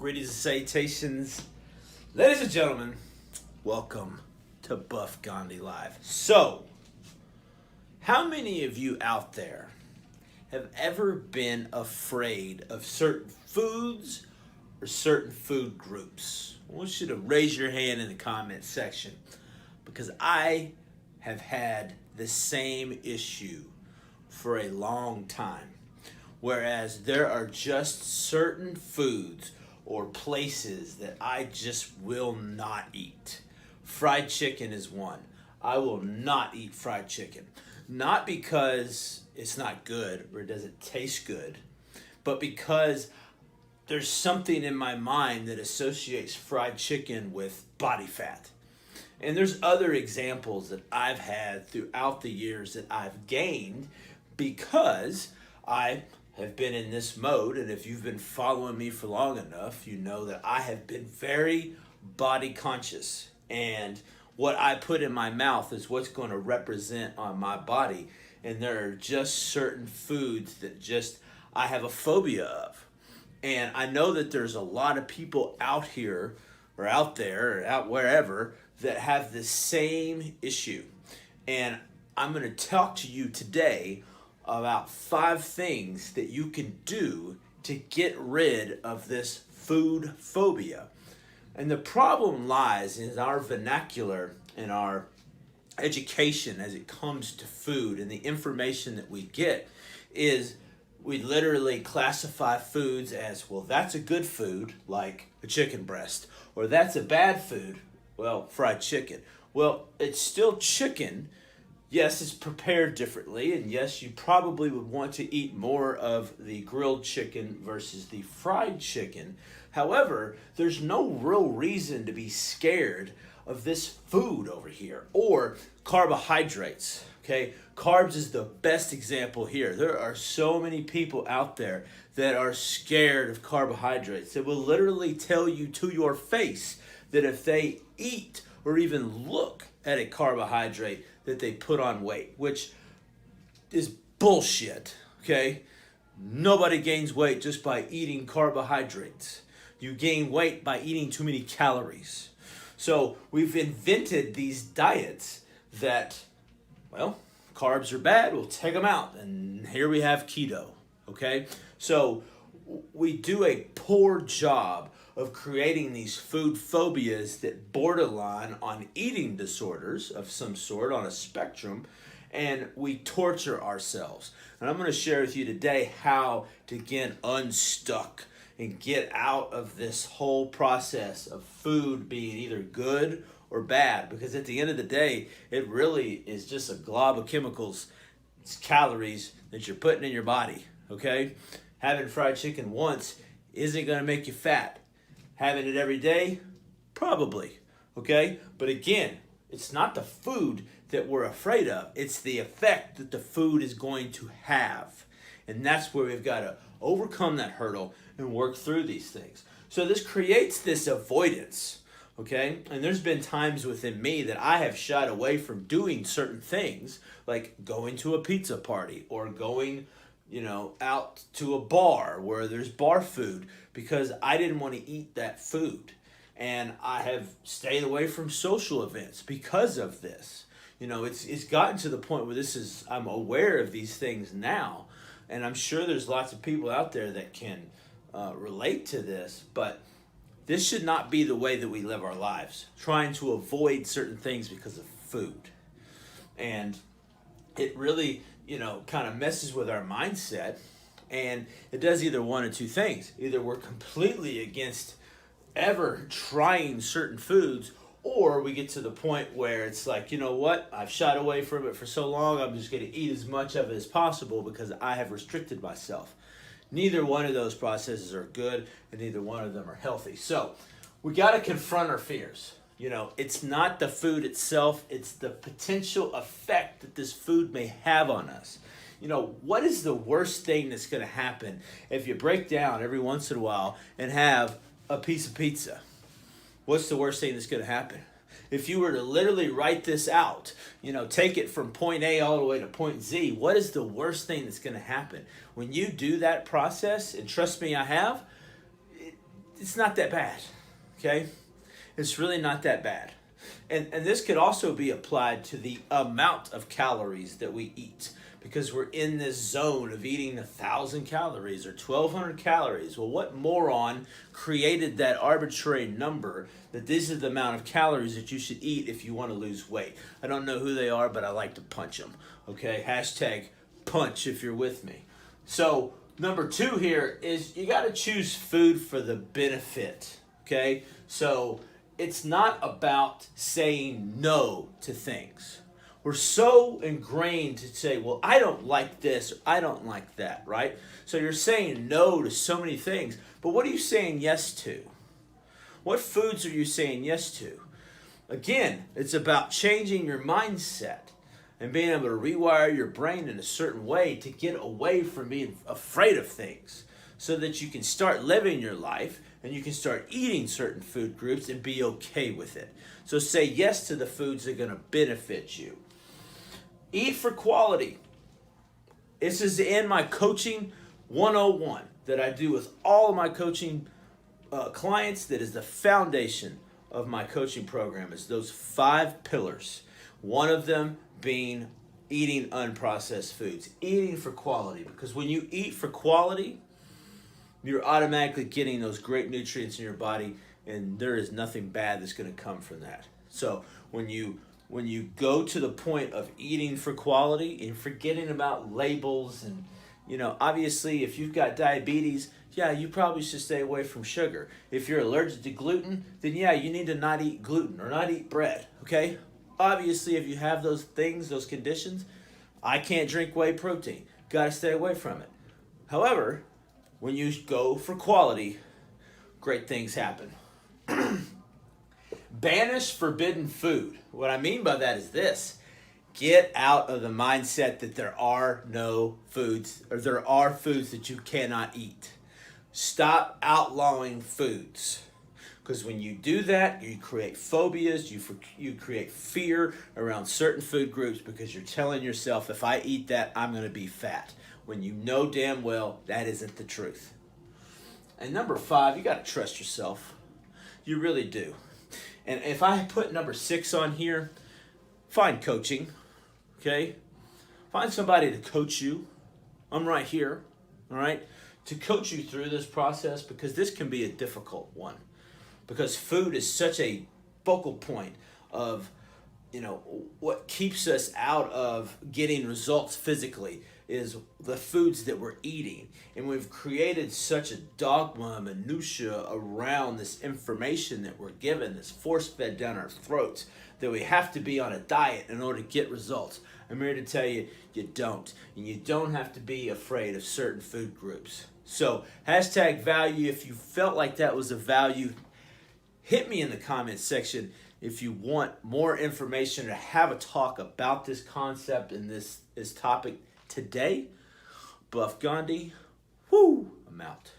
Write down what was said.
Greetings and salutations, ladies and gentlemen. Welcome to Buff Gandhi Live. So, how many of you out there have ever been afraid of certain foods or certain food groups? I want you to raise your hand in the comment section because I have had the same issue for a long time. Whereas there are just certain foods or places that I just will not eat. Fried chicken is one. I will not eat fried chicken. Not because it's not good or it doesn't taste good, but because there's something in my mind that associates fried chicken with body fat. And there's other examples that I've had throughout the years that I've gained because I have been in this mode, and if you've been following me for long enough, you know that I have been very body conscious, and what I put in my mouth is what's going to represent on my body, and there are just certain foods that just I have a phobia of. And I know that there's a lot of people out here or out there or out wherever that have the same issue, and I'm going to talk to you today about 5 things that you can do to get rid of this food phobia. And the problem lies in our vernacular and our education as it comes to food, and the information that we get is we literally classify foods as, well, that's a good food, like a chicken breast, or that's a bad food, well, fried chicken. Well, it's still chicken. Yes, it's prepared differently, and yes, you probably would want to eat more of the grilled chicken versus the fried chicken. However, there's no real reason to be scared of this food over here, or carbohydrates, okay? Carbs is the best example here. There are so many people out there that are scared of carbohydrates. They will literally tell you to your face that if they eat or even look at a carbohydrate, that they put on weight, which is bullshit, okay? Nobody gains weight just by eating carbohydrates. You gain weight by eating too many calories. So we've invented these diets that, well, carbs are bad, we'll take them out. And here we have keto, okay? So we do a poor job of creating these food phobias that borderline on eating disorders of some sort on a spectrum, and we torture ourselves. And I'm going to share with you today how to get unstuck and get out of this whole process of food being either good or bad, because at the end of the day, it really is just a glob of chemicals. It's calories that you're putting in your body, okay? Having fried chicken once isn't going to make you fat. Having it every day? Probably, okay? But again, it's not the food that we're afraid of. It's the effect that the food is going to have. And that's where we've got to overcome that hurdle and work through these things. So this creates this avoidance, okay? And there's been times within me that I have shied away from doing certain things, like going to a pizza party or going out to a bar where there's bar food, because I didn't want to eat that food. And I have stayed away from social events because of this. It's gotten to the point where I'm aware of these things now. And I'm sure there's lots of people out there that can relate to this, but this should not be the way that we live our lives, trying to avoid certain things because of food. And it really kind of messes with our mindset, and it does either one or two things. Either we're completely against ever trying certain foods, or we get to the point where it's like, you know what, I've shied away from it for so long, I'm just going to eat as much of it as possible because I have restricted myself. Neither one of those processes are good, and neither one of them are healthy. So we got to confront our fears. It's not the food itself, it's the potential effect that this food may have on us. What is the worst thing that's going to happen if you break down every once in a while and have a piece of pizza? What's the worst thing that's going to happen? If you were to literally write this out, take it from point A all the way to point Z, what is the worst thing that's going to happen? When you do that process, and trust me, I have, it's not that bad, okay? It's really not that bad. And this could also be applied to the amount of calories that we eat, because we're in this zone of eating 1,000 calories or 1,200 calories. Well, what moron created that arbitrary number that this is the amount of calories that you should eat if you want to lose weight? I don't know who they are, but I like to punch them, okay? Hashtag punch if you're with me. So number 2 here is you got to choose food for the benefit, okay? So it's not about saying no to things. We're so ingrained to say, well, I don't like this, or I don't like that, right? So you're saying no to so many things, but what are you saying yes to? What foods are you saying yes to? Again, it's about changing your mindset and being able to rewire your brain in a certain way to get away from being afraid of things, so that you can start living your life and you can start eating certain food groups and be okay with it. So say yes to the foods that are going to benefit you. Eat for quality. This is in my coaching 101 that I do with all of my coaching clients. That is the foundation of my coaching program, is those 5 pillars. One of them being eating unprocessed foods, eating for quality. Because when you eat for quality, you're automatically getting those great nutrients in your body, and there is nothing bad that's going to come from that. So when you go to the point of eating for quality and forgetting about labels, and obviously if you've got diabetes, you probably should stay away from sugar. If you're allergic to gluten, then you need to not eat gluten or not eat bread, okay? Obviously, if you have those things, those conditions, I can't drink whey protein. Got to stay away from it. However, when you go for quality, great things happen. Banish forbidden food. What I mean by that is this. Get out of the mindset that there are no foods, or there are foods that you cannot eat. Stop outlawing foods. Because when you do that, you create phobias, you create fear around certain food groups, because you're telling yourself, if I eat that, I'm going to be fat. When you know damn well that isn't the truth. And number 5, you got to trust yourself. You really do. And if I put number 6 on here, find coaching, okay? Find somebody to coach you. I'm right here, all right, to coach you through this process, because this can be a difficult one. Because food is such a focal point of, what keeps us out of getting results physically is the foods that we're eating. And we've created such a dogma, minutia around this information that we're given, that's force-fed down our throats, that we have to be on a diet in order to get results. I'm here to tell you, you don't. And you don't have to be afraid of certain food groups. So, hashtag value. If you felt like that was a value, hit me in the comments section if you want more information or have a talk about this concept and this topic today. Buff Gandhi, I'm out.